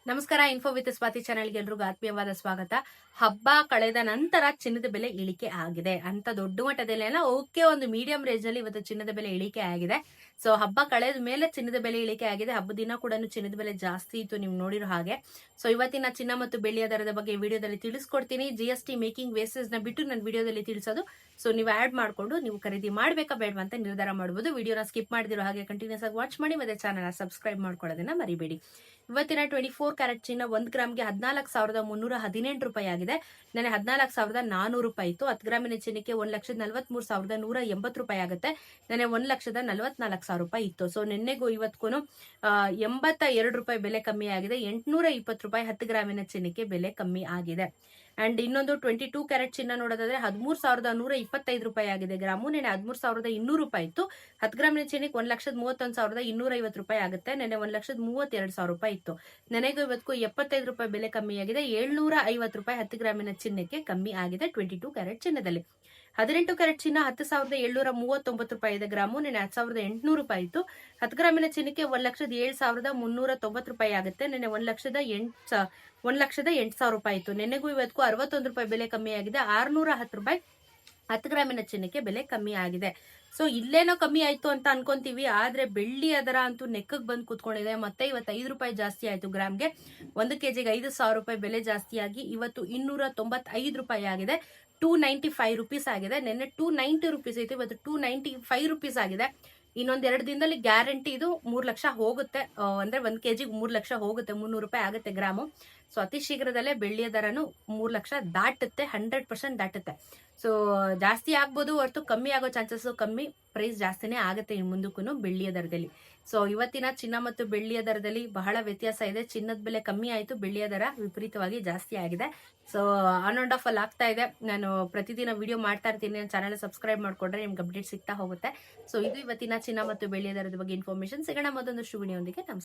ನಮಸ್ಕಾರ. Info with Swati ಚಾನೆಲ್ಗೆ ಎಲ್ರಿಗೂ ಆತ್ಮೀಯವಾದ ಸ್ವಾಗತ. ಹಬ್ಬ ಕಳೆದ ನಂತರ ಚಿನ್ನದ ಬೆಲೆ ಇಳಿಕೆ ಆಗಿದೆ ಅಂತ ದೊಡ್ಡ ಮಟ್ಟದಲ್ಲಿ ಅಲ್ಲ, ಓಕೆ, ಒಂದು ಮೀಡಿಯಂ ರೇಂಜ್ ನಲ್ಲಿ ಇವತ್ತು ಚಿನ್ನದ ಬೆಲೆ ಇಳಿಕೆ ಆಗಿದೆ. ಸೊ ಹಬ್ಬ ಕಳೆದ ಮೇಲೆ ಚಿನ್ನದ ಬೆಲೆ ಇಳಿಕೆ ಆಗಿದೆ. ಹಬ್ಬದ ದಿನ ಕೂಡ ಚಿನ್ನದ ಬೆಲೆ ಜಾಸ್ತಿ ಇತ್ತು, ನೀವು ನೋಡಿರೋ ಹಾಗೆ. ಸೊ ಇವತ್ತಿನ ಚಿನ್ನ ಮತ್ತು ಬೆಳ್ಳಿಯ ದರದ ಬಗ್ಗೆ ವಿಡಿಯೋದಲ್ಲಿ ತಿಳಿಸ್ಕೊಡ್ತೀನಿ. GST ಮೇಕಿಂಗ್ ವೇಸಸ್ ನ ಬಿಟ್ಟು ನನ್ನ ವಿಡಿಯೋದಲ್ಲಿ ತಿಳಿಸೋದು. ಸೊ ನೀವು ಆಡ್ ಮಾಡ್ಕೊಂಡು ನೀವು ಖರೀದಿ ಮಾಡ್ಬೇಕಾ ಬೇಡವಾ ಅಂತ ನಿರ್ಧಾರ ಮಾಡಬಹುದು. ವಿಡಿಯೋನ ಸ್ಕಿಪ್ ಮಾಡಿದಿರೋ ಹಾಗೆ ಕಂಟಿನ್ಯೂಸ್ ಆಗಿ ವಾಚ್ ಮಾಡಿ, ಮತ್ತೆ ಚಾನಲ್ ಸಬ್ಸ್ಕ್ರೈಬ್ ಮಾಡ್ಕೊಳ್ಳೋದನ್ನ ಮರಿಬೇಡಿ. ಇವತ್ತಿನ 24 ಕ್ಯಾರೆಟ್ ಚಿನ್ನ 1 ಗ್ರಾಮ್ಗೆ 14,318 ರೂಪಾಯಿ ಆಗಿದೆ. ನೆನೆ 14,400 ರೂಪಾಯಿ ಇತ್ತು. 10 ಗ್ರಾಮಿನ ಚಿನ್ನಕ್ಕೆ 1,43,180 ರೂಪಾಯಿ ಆಗುತ್ತೆ. ನೆನೆ 1,44,000 ರೂಪಾಯಿ ಇತ್ತು. ಸೊ ನಿನ್ನೆಗೂ ಇವತ್ತಿಗೂ 82 ರೂಪಾಯಿ ಬೆಲೆ ಕಮ್ಮಿ ಆಗಿದೆ. 820 ರೂಪಾಯಿ 10 ಗ್ರಾಮಿನ ಚಿನ್ನಕ್ಕೆ ಬೆಲೆ ಕಮ್ಮಿ ಆಗಿದೆ. ಅಂಡ್ ಇನ್ನೊಂದು 22 ಕ್ಯಾರೆಟ್ ಚಿನ್ನ ನೋಡೋದಾದ್ರೆ 13,125 ರೂಪಾಯಿ ಆಗಿದೆ ಗ್ರಾಮು. ನೆನೆ 13,200 ರೂಪಾಯಿ ಇತ್ತು. 10 ಗ್ರಾಮಿನ ಚಿನ್ನಕ್ಕೆ 1,31,250 ರೂಪಾಯಿ ಆಗುತ್ತೆ. ನೆನೆ 1,32,000 ರೂಪಾಯಿ ಇತ್ತು. ನೆನೆಗೂ ಇವತ್ತಿಗೂ 75 ರೂಪಾಯಿ ಬೆಲೆ ಕಮ್ಮಿ ಆಗಿದೆ. 750 ರೂಪಾಯಿ 10 ಗ್ರಾಮಿನ ಚಿನ್ನಕ್ಕೆ ಕಮ್ಮಿ ಆಗಿದೆ 22 ಕ್ಯಾರೆಟ್ ಚಿನ್ನದಲ್ಲಿ. 18 ಕ್ಯಾರೆಟ್ ಚಿನ್ನ 10,739 ರೂಪಾಯಿ ಇದೆ ಗ್ರಾಮು. ನೆನೆ 10,800 ರೂಪಾಯಿ ಇತ್ತು. 10 ಗ್ರಾಮಿನ ಚಿನ್ನಕ್ಕೆ 1,07,390 ರೂಪಾಯಿ ಆಗುತ್ತೆ. ನೆನೆ 1,08,000 ರೂಪಾಯಿ ಇತ್ತು. ನೆನೆಗೂ ಇವತ್ತಿಗೂ 61 ರೂಪಾಯಿ ಬೆಲೆ ಕಮ್ಮಿ ಆಗಿದೆ. 610 ರೂಪಾಯಿ 10 ಗ್ರಾಮಿನ ಚಿನ್ನಕ್ಕೆ ಬೆಲೆ ಕಮ್ಮಿ ಆಗಿದೆ. ಸೊ ಇಲ್ಲೇನೋ ಕಮ್ಮಿ ಆಯ್ತು ಅಂತ ಅನ್ಕೊಂತೀವಿ, ಆದ್ರೆ ಬೆಳ್ಳಿಯ ದರ ಅಂತೂ ನೆಕ್ಕಗ್ ಬಂದು ಕೂತ್ಕೊಂಡಿದೆ. ಮತ್ತೆ ಇವತ್ತು 5 ರೂಪಾಯಿ ಜಾಸ್ತಿ ಆಯ್ತು ಗ್ರಾಮ್ಗೆ. 1 ಕೆಜಿಗೆ 5,000 ರೂಪಾಯಿ ಬೆಲೆ ಜಾಸ್ತಿ ಆಗಿ ಇವತ್ತು 295 ರೂಪಾಯಿ ಆಗಿದೆ. 295 ರುಪೀಸ್ ಆಗಿದೆ. ನಿನ್ನೆ 290 ರುಪೀಸ್ ಇತ್ತು, ಇವತ್ತು 295 ರುಪೀಸ್ ಆಗಿದೆ. ಇನ್ನೊಂದ್ 2 ದಿನದಲ್ಲಿ ಗ್ಯಾರಂಟಿ ಇದು 3 ಲಕ್ಷ ಹೋಗುತ್ತೆ. ಅಂದ್ರೆ 1 ಕೆಜಿಗೆ 3 ಲಕ್ಷ ಹೋಗುತ್ತೆ, 300 ರೂಪಾಯಿ ಆಗುತ್ತೆ ಗ್ರಾಮು. ಸೊ ಅತಿ ಶೀಘ್ರದಲ್ಲೇ ಬೆಳ್ಳಿಯ ದರನು 3 ಲಕ್ಷ ದಾಟುತ್ತೆ, 100% ದಾಟುತ್ತೆ. ಸೊ ಜಾಸ್ತಿ ಆಗ್ಬೋದು ಹೊರತು ಕಮ್ಮಿ ಆಗೋ ಚಾನ್ಸಸ್ ಕಮ್ಮಿ. ಪ್ರೈಸ್ ಜಾಸ್ತಿನೇ ಆಗುತ್ತೆ ಇನ್ನು ಮುಂದಕ್ಕೂ ಬೆಳ್ಳಿಯ ದರದಲ್ಲಿ. ಸೊ ಇವತ್ತಿನ ಚಿನ್ನ ಮತ್ತು ಬೆಳ್ಳಿಯ ದರದಲ್ಲಿ ಬಹಳ ವ್ಯತ್ಯಾಸ ಇದೆ. ಚಿನ್ನದ ಬೆಲೆ ಕಮ್ಮಿ ಆಯ್ತು, ಬೆಳ್ಳಿಯ ದರ ವಿಪರೀತವಾಗಿ ಜಾಸ್ತಿ ಆಗಿದೆ. ಸೊ ಆನ್ ಅಂಡ್ ಆಫ್ ಅಲ್ಲಿ ಆಗ್ತಾ ಇದೆ. ನಾನು ಪ್ರತಿದಿನ ವಿಡಿಯೋ ಮಾಡ್ತಾ ಇರ್ತೀನಿ. ನನ್ನ ಚಾನಲ್ ಸಬ್ಸ್ಕ್ರೈಬ್ ಮಾಡ್ಕೊಂಡ್ರೆ ನಿಮ್ಗೆ ಅಪ್ಡೇಟ್ ಸಿಗ್ತಾ ಹೋಗುತ್ತೆ. ಸೊ ಇದು ಇವತ್ತಿನ ಚಿನ್ನ ಮತ್ತು ಬೆಳ್ಳಿಯ ದರದ ಬಗ್ಗೆ ಇನ್ಫಾರ್ಮೇಶನ್. ಸಿಗೋಣ ಮತ್ತೊಂದಷ್ಟು ವಿಡಿಯೋದೊಂದಿಗೆ. ನಮಸ್ಕಾರ.